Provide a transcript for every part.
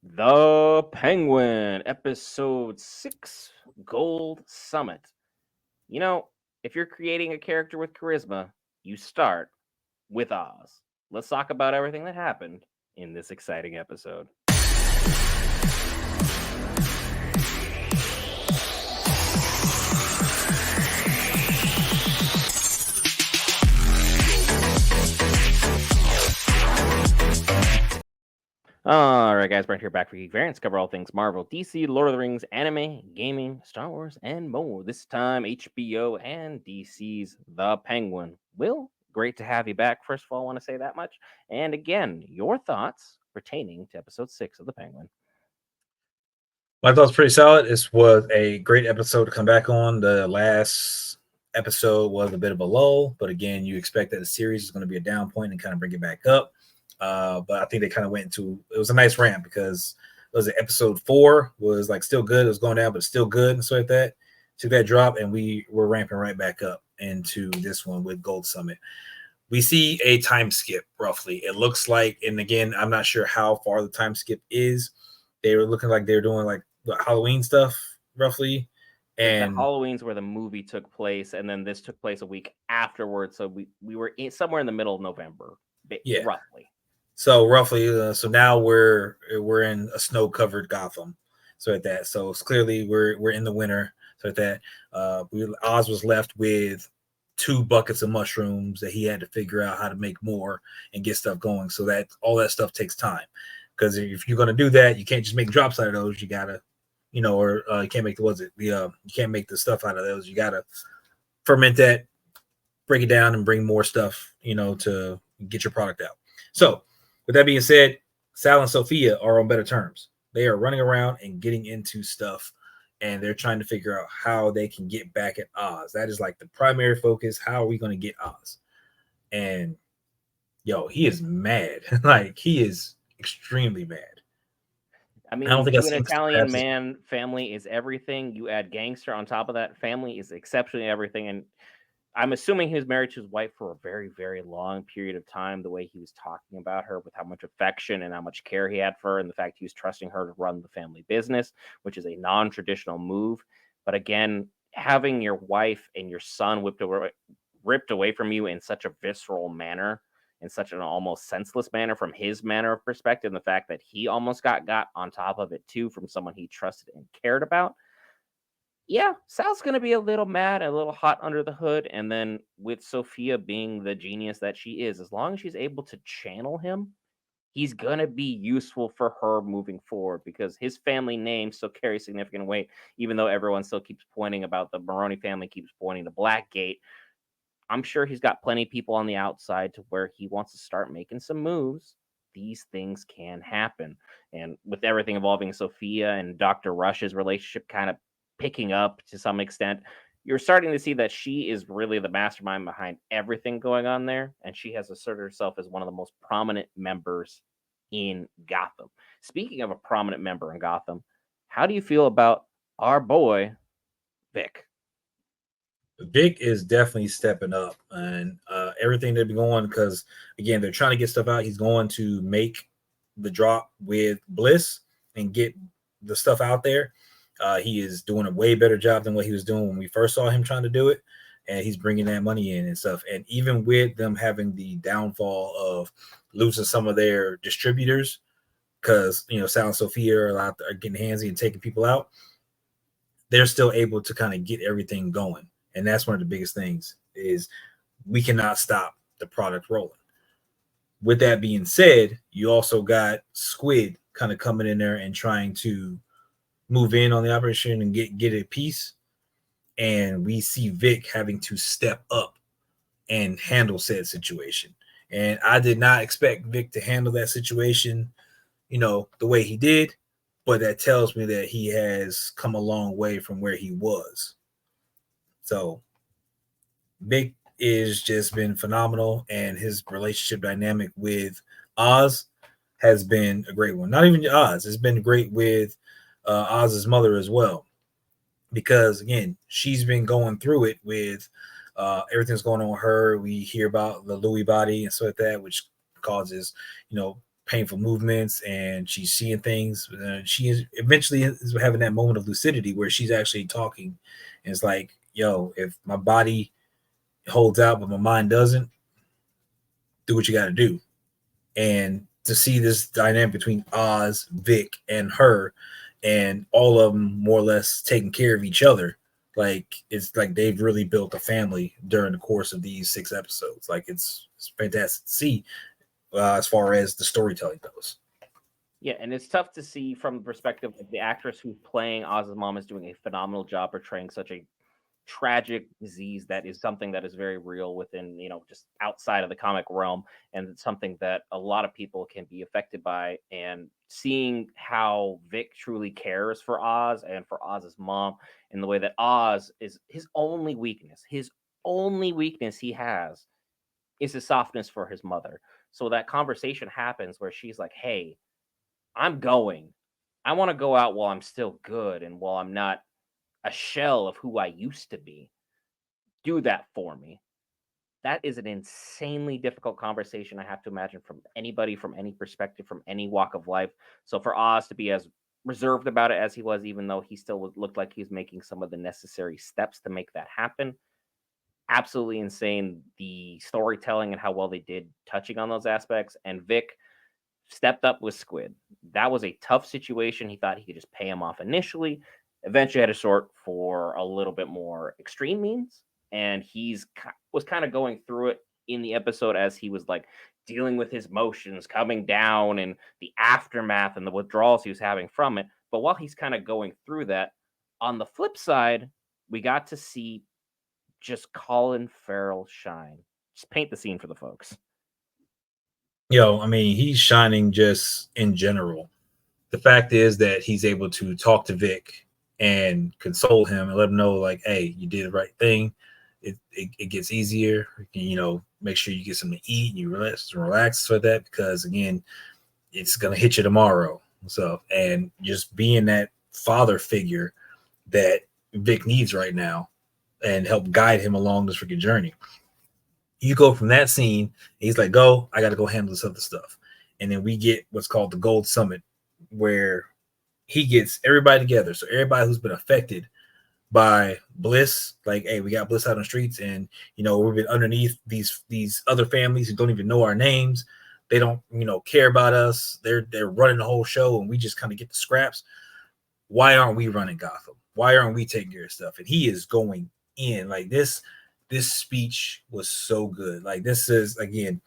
The Penguin, episode 6, Gold Summit. You know, if you're creating a character with charisma, you start with Oz. Let's talk about everything that happened in this exciting episode. All right, guys, Brent here back for Geek Variants. Cover all things Marvel, DC, Lord of the Rings, anime, gaming, Star Wars, and more. This time, HBO and DC's The Penguin. Will, great to have you back. First of all, I want to say that much. And again, your thoughts pertaining to episode 6 of The Penguin. My thoughts pretty solid. This was a great episode to come back on. The last episode was a bit of a lull, but again, you expect that the series is going to be a down point and kind of bring it back up. But I think they kind of went into it was a nice ramp because it was episode 4 was like still good. It was going down, but still good and so like that. Took that drop and we were ramping right back up into this one with Gold Summit. We see a time skip roughly. It looks like, and again, I'm not sure how far the time skip is. They were looking like they were doing like Halloween stuff roughly. The And Halloween's where the movie took place, and then this took place a week afterwards. So we were somewhere in the middle of November, yeah, roughly. so roughly, so now we're in a snow covered Gotham, so at that. So it's clearly we're in the winter, so at that. Oz was left with 2 buckets of mushrooms that he had to figure out how to make more and get stuff going. So that all that stuff takes time because if you're gonna do that, you can't just make drops out of those. You gotta, or you can't make you can't make the stuff out of those. You gotta ferment that, break it down, and bring more stuff, to get your product out. So with that being said, Sal and Sophia are on better terms. They are running around and getting into stuff, and they're trying to figure out how they can get back at Oz. That is like the primary focus. How are we going to get Oz? And he is mad. Like he is extremely mad. I I don't mean, think I've to an seen this Italian fast. man, family is everything. You add gangster on top of that, family is exceptionally everything. And I'm assuming he was married to his wife for a very, very long period of time. The way he was talking about her with how much affection and how much care he had for her, and the fact he was trusting her to run the family business, which is a non-traditional move. But again, having your wife and your son ripped away from you in such a visceral manner, in such an almost senseless manner from his manner of perspective, and the fact that he almost got on top of it too from someone he trusted and cared about. Yeah, Sal's gonna be a little mad, a little hot under the hood, and then with Sophia being the genius that she is, as long as she's able to channel him, he's gonna be useful for her moving forward because his family name still carries significant weight, even though everyone still keeps pointing about the Maroney family keeps pointing to Blackgate. I'm sure he's got plenty of people on the outside to where he wants to start making some moves. These things can happen. And with everything involving Sophia and Dr. Rush's relationship kind of picking up to some extent, you're starting to see that she is really the mastermind behind everything going on there. And she has asserted herself as one of the most prominent members in Gotham. Speaking of a prominent member in Gotham, how do you feel about our boy, Vic? Vic is definitely stepping up and everything they've been going because again they're trying to get stuff out. He's going to make the drop with Bliss and get the stuff out there. He is doing a way better job than what he was doing when we first saw him trying to do it, and he's bringing that money in and stuff. And even with them having the downfall of losing some of their distributors because Sal and Sophia are getting handsy and taking people out, they're still able to kind of get everything going. And that's one of the biggest things is we cannot stop the product rolling. With that being said, you also got Squid kind of coming in there and trying to move in on the operation and get a piece. And we see Vic having to step up and handle said situation. And I did not expect Vic to handle that situation, the way he did, but that tells me that he has come a long way from where he was. So Vic is just been phenomenal, and his relationship dynamic with Oz has been a great one. Not even Oz, it's been great with Oz's mother as well, because again, she's been going through it with everything's going on with her. We hear about the Louis body and so like that, which causes painful movements and she's seeing things. She is eventually is having that moment of lucidity where she's actually talking. And it's like, yo, if my body holds out but my mind doesn't, do what you got to do. And to see this dynamic between Oz, Vic, and her, and all of them more or less taking care of each other, like it's like they've really built a family during the course of these 6 episodes. Like it's fantastic to see as far as the storytelling goes. Yeah, and it's tough to see from the perspective of the actress who's playing Oz's mom is doing a phenomenal job portraying such a tragic disease that is something that is very real within, just outside of the comic realm, and it's something that a lot of people can be affected by. And seeing how Vic truly cares for Oz and for Oz's mom, in the way that Oz is his only weakness he has is his softness for his mother. So that conversation happens where she's like, "Hey, I'm going. I want to go out while I'm still good and while I'm not a shell of who I used to be. Do that for me." That is an insanely difficult conversation, I have to imagine, from anybody, from any perspective, from any walk of life. So for Oz to be as reserved about it as he was, even though he still looked like he was making some of the necessary steps to make that happen, absolutely insane. The storytelling and how well they did touching on those aspects. And Vic stepped up with Squid. That was a tough situation. He thought he could just pay him off initially. Eventually had to sort for a little bit more extreme means, and was kind of going through it in the episode as he was like dealing with his emotions coming down and the aftermath and the withdrawals he was having from it. But while he's kind of going through that, on the flip side, we got to see just Colin Farrell shine. Just paint the scene for the folks. Yo, I mean, he's shining just in general. The fact is that he's able to talk to Vic and console him and let him know, like, hey, you did the right thing. It gets easier. Make sure you get something to eat and you relax for that because again, it's gonna hit you tomorrow. So, and just being that father figure that Vic needs right now and help guide him along this freaking journey. You go from that scene, he's like, go, I got to go handle this other stuff. And then we get what's called the Gold Summit, where he gets everybody together. So everybody who's been affected by Bliss, like, hey, we got Bliss out on the streets, and we've been underneath these other families who don't even know our names. They don't, care about us. They're running the whole show, and we just kind of get the scraps. Why aren't we running Gotham? Why aren't we taking care of stuff? And he is going in like this. This speech was so good. Like this is again,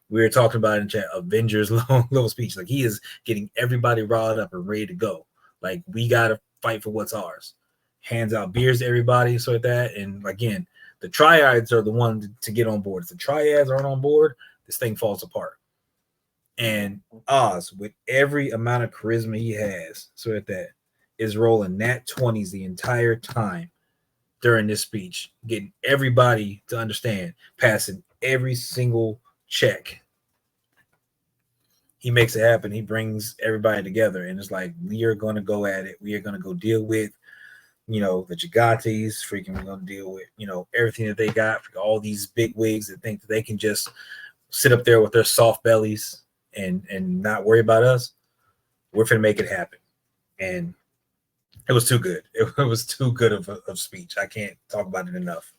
we were talking about in chat, Avengers little speech. Like he is getting everybody riled up and ready to go. Like we gotta fight for what's ours. Hands out beers to everybody, so like that. And again, the triads are the one to get on board. If the triads aren't on board, this thing falls apart. And Oz, with every amount of charisma he has, so that is rolling nat 20s the entire time during this speech, getting everybody to understand, passing every single check. He makes it happen. He brings everybody together, and it's like we are going to go at it. We are going to go deal with, the Gigantes. Freaking, we're going to deal with, everything that they got. All these big wigs that think that they can just sit up there with their soft bellies and not worry about us. We're going to make it happen, and it was too good. It was too good of speech. I can't talk about it enough.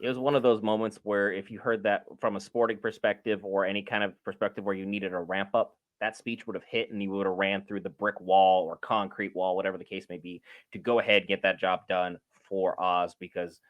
It was one of those moments where if you heard that from a sporting perspective or any kind of perspective where you needed a ramp up, that speech would have hit and you would have ran through the brick wall or concrete wall, whatever the case may be, to go ahead and get that job done for Oz, because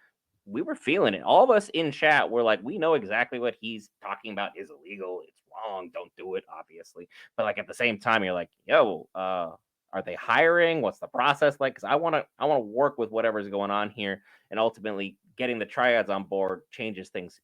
we were feeling it. All of us in chat were like, we know exactly what he's talking about is illegal. It's wrong. Don't do it, obviously. But like at the same time, you're like, yo, are they hiring? What's the process like? Because I want to work with whatever's going on here, and ultimately getting the triads on board changes things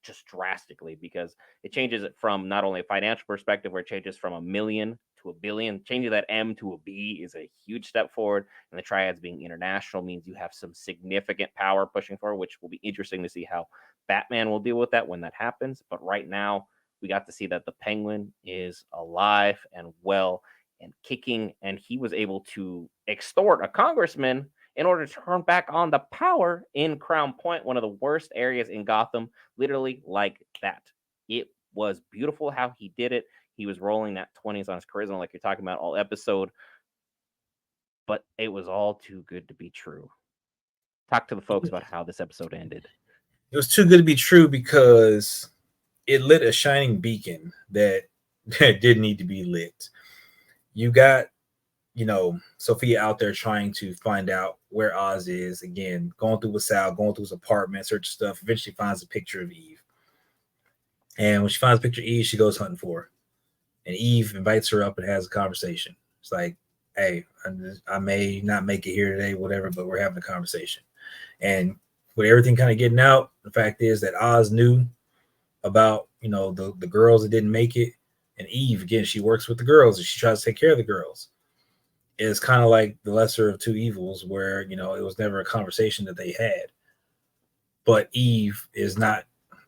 just drastically, because it changes it from not only a financial perspective where it changes from a million to a billion. Changing that M to a B is a huge step forward, and the triads being international means you have some significant power pushing forward, which will be interesting to see how Batman will deal with that when that happens. But right now we got to see that the Penguin is alive and well and kicking, and he was able to extort a congressman in order to turn back on the power in Crown Point, one of the worst areas in Gotham, literally like that. It was beautiful how he did it. He was rolling that 20s on his charisma, like you're talking about all episode. But it was all too good to be true. Talk to the folks about how this episode ended. It was too good to be true because it lit a shining beacon that didn't need to be lit. You got, Sophia out there trying to find out where Oz is. Again, going through with Sal, going through his apartment, searching stuff. Eventually finds a picture of Eve. And when she finds a picture of Eve, she goes hunting for her. And Eve invites her up and has a conversation. It's like, hey, I may not make it here today, whatever, but we're having a conversation. And with everything kind of getting out, the fact is that Oz knew about, the girls that didn't make it. And Eve, again, she works with the girls and she tries to take care of the girls. It's kind of like the lesser of two evils where, it was never a conversation that they had. But Eve is not,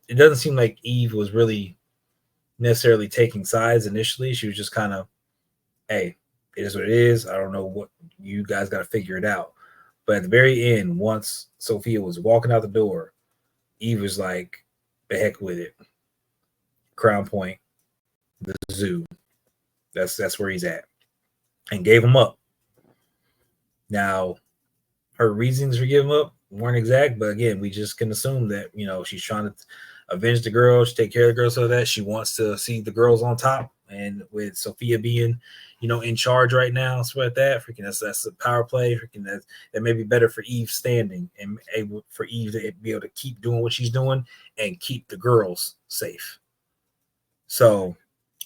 it doesn't seem like Eve was really necessarily taking sides initially. She was just kind of, hey, it is what it is. I don't know what you guys got to figure it out. But at the very end, once Sophia was walking out the door, Eve was like, the heck with it. Crown Point, the zoo. That's where he's at. And gave him up. Now, her reasons for giving up weren't exact, but again, we just can assume that, she's trying to avenge the girls, take care of the girls, so that she wants to see the girls on top. And with Sophia being, in charge right now, so like that, freaking that's a power play. Freaking that may be better for Eve standing and able for Eve to be able to keep doing what she's doing and keep the girls safe. So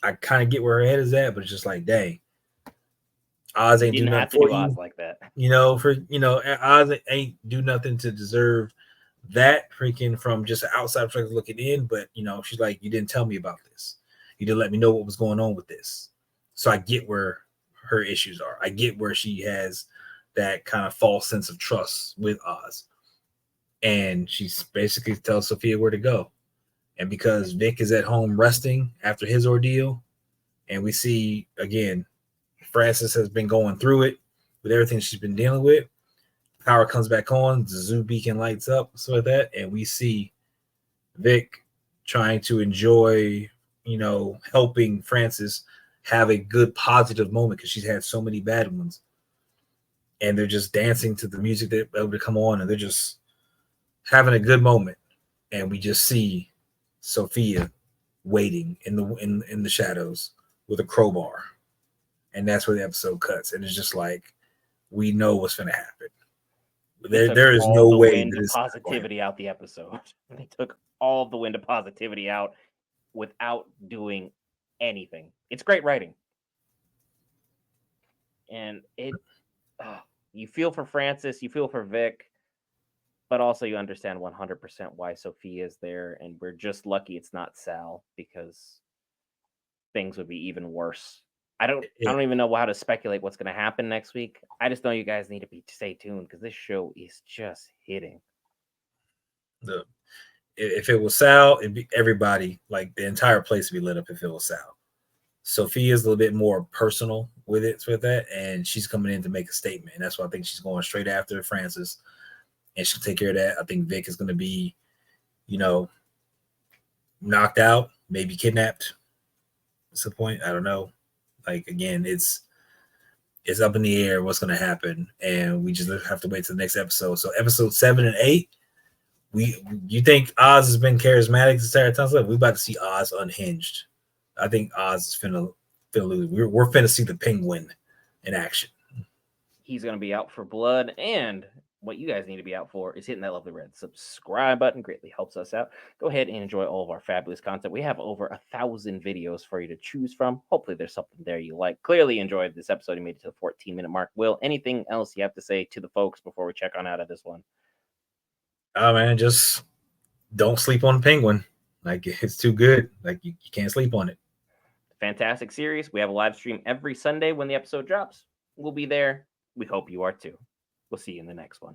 I kind of get where her head is at, but it's just like, dang, Oz ain't do nothing for Oz you, like that. Oz ain't do nothing to deserve that freaking from just an outside perspective looking in. But she's like, you didn't tell me about this. You didn't let me know what was going on with this. So I get where her issues are. I get where she has that kind of false sense of trust with Oz. And she basically tells Sophia where to go. And because Vic is at home resting after his ordeal, and we see, again, Frances has been going through it with everything she's been dealing with. Power comes back on, the zoo beacon lights up, so like that, and we see Vic trying to enjoy, helping Frances have a good positive moment because she's had so many bad ones. And they're just dancing to the music that would come on, and they're just having a good moment. And we just see Sophia waiting in the shadows with a crowbar. And that's where the episode cuts. And it's just like, we know what's going to happen. There is no way that this positivity out the episode. They took all of the wind of positivity out without doing anything. It's great writing. And you feel for Frances, you feel for Vic, but also you understand 100% why Sophia is there. And we're just lucky it's not Sal, because things would be even worse. I don't even know how to speculate what's going to happen next week. I just know you guys need to stay tuned because this show is just hitting. If it was Sal, it'd be everybody, like the entire place would be lit up if it was Sal. Sophia's a little bit more personal with that, and she's coming in to make a statement. And that's why I think she's going straight after Frances, and she'll take care of that. I think Vic is going to be, knocked out, maybe kidnapped. At some point, I don't know. Like, again, it's up in the air what's going to happen, and we just have to wait till the next episode. So episode 7 and 8, you think Oz has been charismatic this entire time? We're about to see Oz unhinged. I think Oz is finna lose. We're finna see the Penguin in action. He's gonna be out for blood, and what you guys need to be out for is hitting that lovely red subscribe button. Greatly helps us out. Go ahead and enjoy all of our fabulous content. We have over 1,000 videos for you to choose from. Hopefully there's something there you like. Clearly enjoyed this episode. You made it to the 14-minute mark. Will, anything else you have to say to the folks before we check on out of this one? Oh man, just don't sleep on the Penguin. Like, it's too good. Like, you can't sleep on it. Fantastic series. We have a live stream every Sunday when the episode drops. We'll be there. We hope you are too. We'll see you in the next one.